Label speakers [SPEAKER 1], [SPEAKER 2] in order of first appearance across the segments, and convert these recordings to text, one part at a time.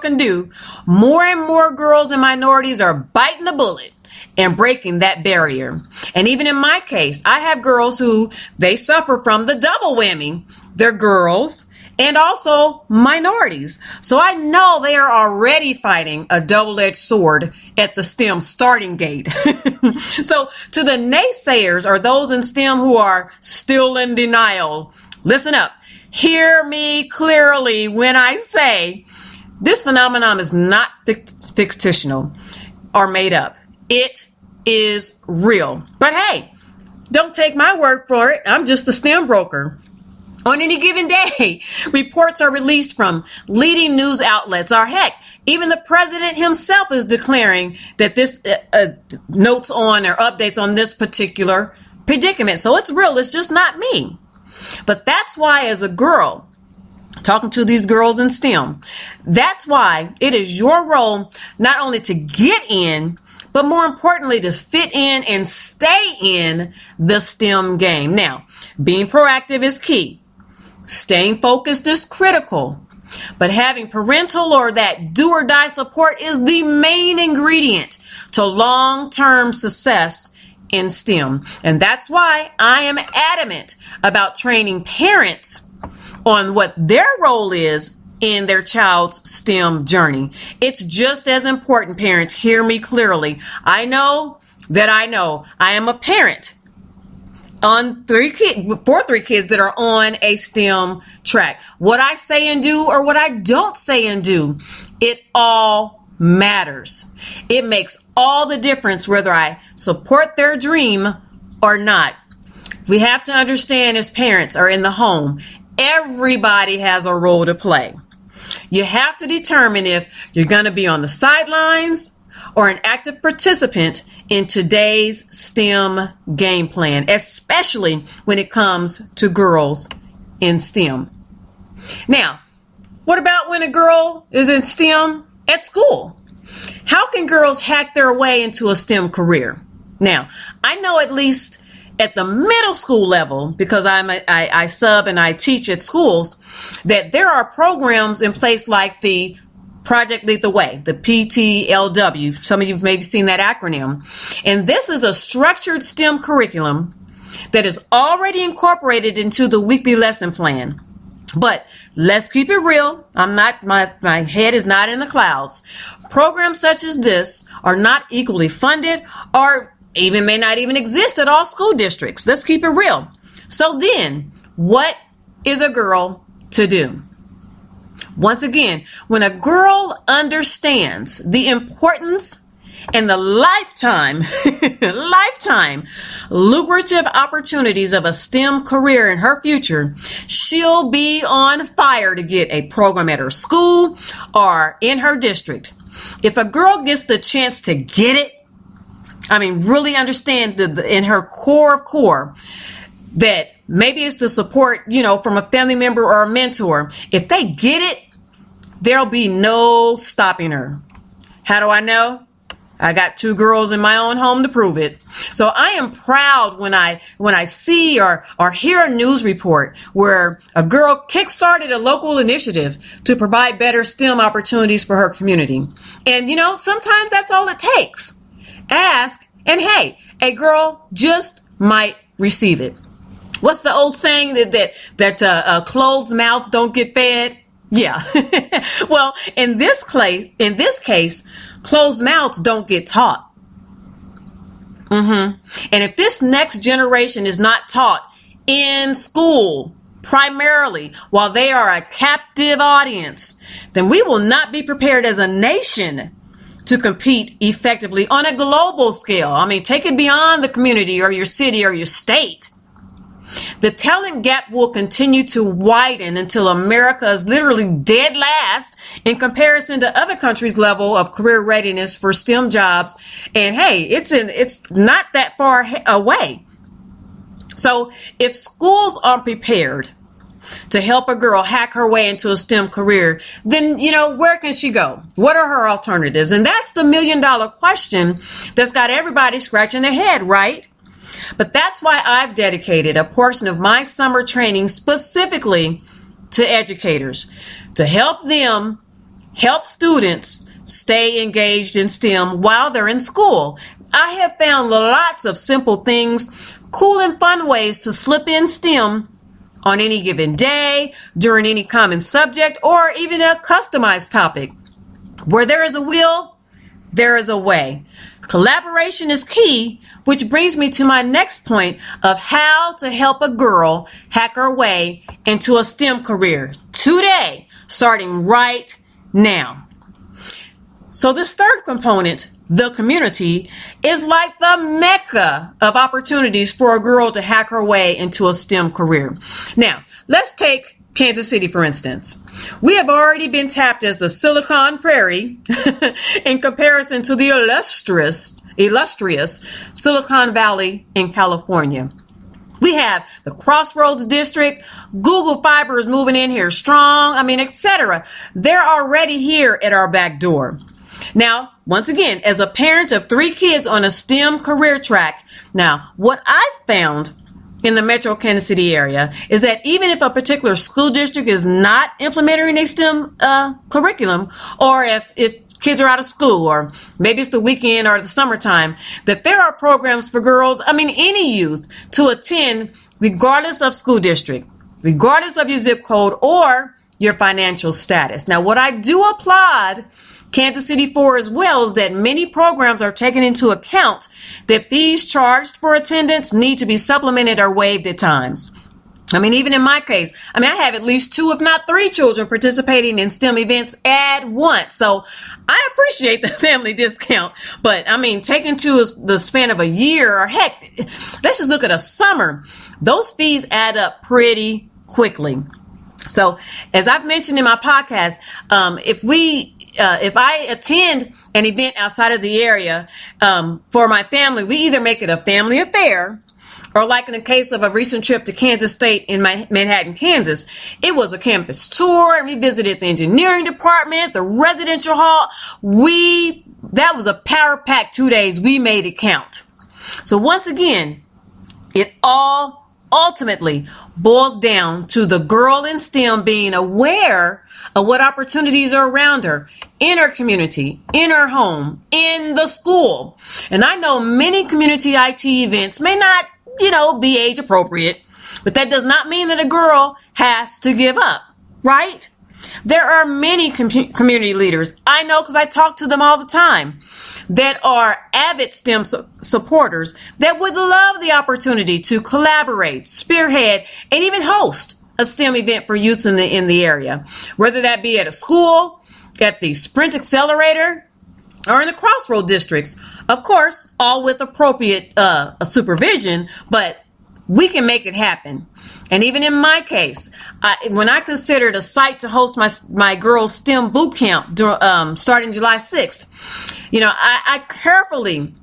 [SPEAKER 1] can do, more and more girls and minorities are biting the bullet and breaking that barrier. And even in my case, I have girls who they suffer from the double whammy. They're girls and also minorities. So I know they are already fighting a double-edged sword at the STEM starting gate. So to the naysayers or those in STEM who are still in denial, listen up. Hear me clearly when I say this phenomenon is not fictional or made up. It is real. But hey, don't take my word for it. I'm just the STEM broker. On any given day, reports are released from leading news outlets, or heck, even the president himself is declaring that this notes on or updates on this particular predicament. So it's real. It's just not me. But that's why, as a girl, talking to these girls in STEM, that's why it is your role not only to get in, but more importantly, to fit in and stay in the STEM game. Now, being proactive is key. Staying focused is critical, but having parental or that do or die support is the main ingredient to long-term success in STEM. And that's why I am adamant about training parents on what their role is in their child's STEM journey. It's just as important, parents. Hear me clearly. I know I am a parent on three kids that are on a STEM track. What I say and do or what I don't say and do, it all matters. It makes all the difference whether I support their dream or not. We have to understand as parents or in the home, everybody has a role to play. You have to determine if you're going to be on the sidelines or an active participant in today's STEM game plan, especially when it comes to girls in STEM. Now, what about when a girl is in STEM at school? How can girls hack their way into a STEM career? Now, I know at least at the middle school level, because I sub and I teach at schools, that there are programs in place like the Project Lead the Way, the PTLW. Some of you have maybe seen that acronym. And this is a structured STEM curriculum that is already incorporated into the weekly lesson plan. But let's keep it real. My head is not in the clouds. Programs such as this are not equally funded or even may not even exist at all school districts. Let's keep it real. So then, what is a girl to do? Once again, when a girl understands the importance and the lifetime lucrative opportunities of a STEM career in her future, she'll be on fire to get a program at her school or in her district. If a girl gets the chance to get it, really understand in her core of core that maybe it's the support, from a family member or a mentor. If they get it, there'll be no stopping her. How do I know? I got 2 girls in my own home to prove it. So I am proud when I see or hear a news report where a girl kickstarted a local initiative to provide better STEM opportunities for her community. And sometimes that's all it takes. Ask, and hey, a girl just might receive it. What's the old saying that closed mouths don't get fed? Yeah. Well, in this case, closed mouths don't get taught. And if this next generation is not taught in school, primarily while they are a captive audience, then we will not be prepared as a nation to compete effectively on a global scale. Take it beyond the community or your city or your state. The talent gap will continue to widen until America is literally dead last in comparison to other countries' level of career readiness for STEM jobs. And hey, it's not that far away. So if schools aren't prepared to help a girl hack her way into a STEM career, then, where can she go? What are her alternatives? And that's the $1 million question that's got everybody scratching their head, right? But that's why I've dedicated a portion of my summer training specifically to educators to help them help students stay engaged in STEM while they're in school. I have found lots of simple things, cool and fun ways to slip in STEM on any given day, during any common subject, or even a customized topic. Where there is a will, there is a way. Collaboration is key, which brings me to my next point of how to help a girl hack her way into a STEM career today, starting right now. So this third component, the community, is like the mecca of opportunities for a girl to hack her way into a STEM career. Now, let's take Kansas City, for instance. We have already been tapped as the Silicon Prairie in comparison to the illustrious Silicon Valley in California. We have the Crossroads District, Google Fiber is moving in here strong, etc. They're already here at our back door. Now, once again, as a parent of 3 kids on a STEM career track, now, what I've found in the metro Kansas City area is that even if a particular school district is not implementing a STEM curriculum, or if kids are out of school, or maybe it's the weekend or the summertime, that there are programs for girls, any youth, to attend regardless of school district, regardless of your zip code or your financial status. Now, what I do applaud Kansas City for as well is that many programs are taking into account that fees charged for attendance need to be supplemented or waived at times. Even in my case, I have at least 2, if not 3 children participating in STEM events at once. So I appreciate the family discount, but taken to the span of a year, or heck, let's just look at a summer. Those fees add up pretty quickly. So as I've mentioned in my podcast, if I attend an event outside of the area for my family, we either make it a family affair, or like in the case of a recent trip to Kansas State in Manhattan, Kansas, it was a campus tour, and we visited the engineering department, the residential hall. That was a power-packed 2 days. We made it count. So once again, it all ultimately boils down to the girl in STEM being aware of what opportunities are around her, in her community, in her home, in the school. And I know many community IT events may not, be age appropriate, but that does not mean that a girl has to give up, right? There are many community leaders, I know because I talk to them all the time, that are avid STEM supporters that would love the opportunity to collaborate, spearhead, and even host a STEM event for youth in the area, whether that be at a school, at the Sprint Accelerator, or in the Crossroad districts. Of course, all with appropriate supervision, but we can make it happen. And even in my case, when I considered a site to host my girls' STEM boot camp starting July 6th, I carefully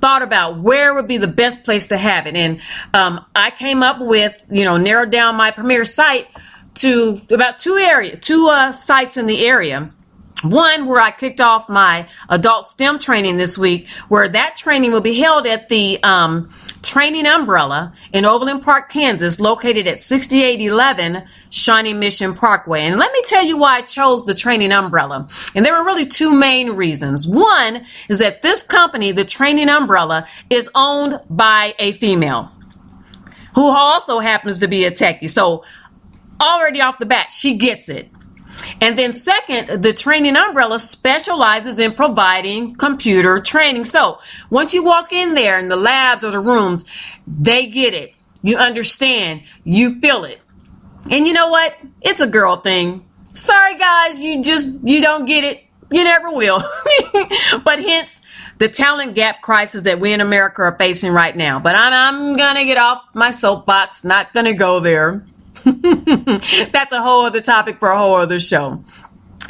[SPEAKER 1] thought about where would be the best place to have it. And I came up with, narrowed down my premier site to about 2 sites in the area. One where I kicked off my adult STEM training this week, where that training will be held at the Training Umbrella in Overland Park, Kansas, located at 6811 Shawnee Mission Parkway. And let me tell you why I chose the Training Umbrella. And there were really 2 main reasons. One is that this company, the Training Umbrella, is owned by a female who also happens to be a techie. So already off the bat, she gets it. And then second, the Training Umbrella specializes in providing computer training. So once you walk in there in the labs or the rooms, they get it. You understand. You feel it. And you know what? It's a girl thing. Sorry, guys, you don't get it. You never will. But hence the talent gap crisis that we in America are facing right now. But I'm going to get off my soapbox. Not going to go there. That's a whole other topic for a whole other show.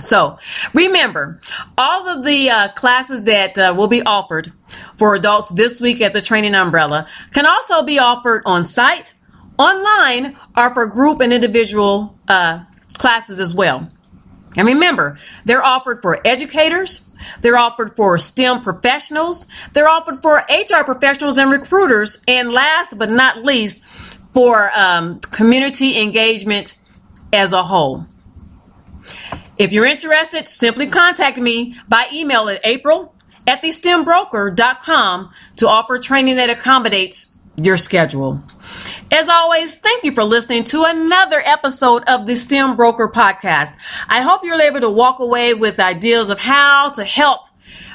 [SPEAKER 1] So remember, all of the classes that will be offered for adults this week at the Training Umbrella can also be offered on site, online, or for group and individual classes as well. And remember, they're offered for educators, they're offered for STEM professionals, they're offered for HR professionals and recruiters, and last but not least, for community engagement as a whole. If you're interested, simply contact me by email at april@thestembroker.com to offer training that accommodates your schedule. As always, thank you for listening to another episode of the STEM Broker Podcast. I hope you're able to walk away with ideas of how to help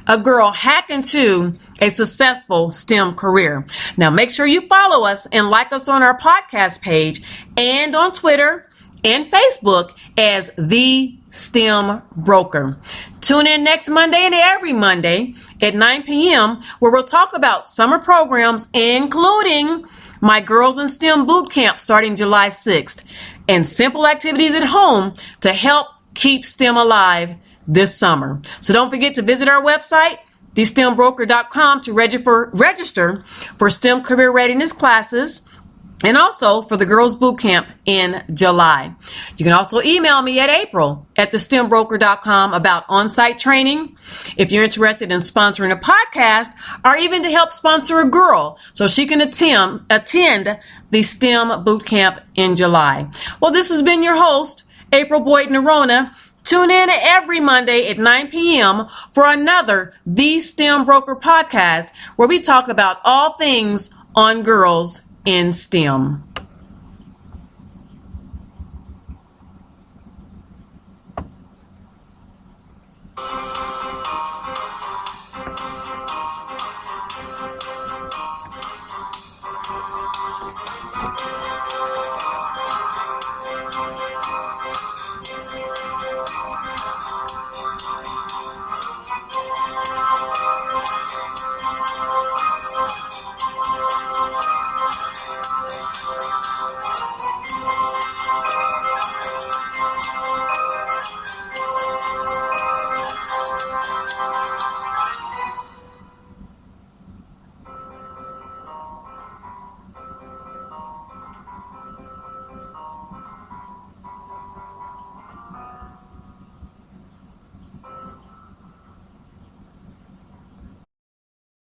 [SPEAKER 1] a girl hack into a successful STEM career. Now, make sure you follow us and like us on our podcast page and on Twitter and Facebook as The STEM Broker. Tune in next Monday and every Monday at 9 p.m. where we'll talk about summer programs, including my Girls in STEM Boot Camp starting July 6th, and simple activities at home to help keep STEM alive this summer. So don't forget to visit our website, thestembroker.com, to register for STEM career readiness classes and also for the Girls Boot Camp in July. You can also email me at april@thestembroker.com about on-site training if you're interested in sponsoring a podcast or even to help sponsor a girl so she can attend the STEM Boot Camp in July. Well, this has been your host, April Boyd-Noronha. Tune in every Monday at 9 p.m. for another The STEM Broker podcast where we talk about all things on girls in STEM.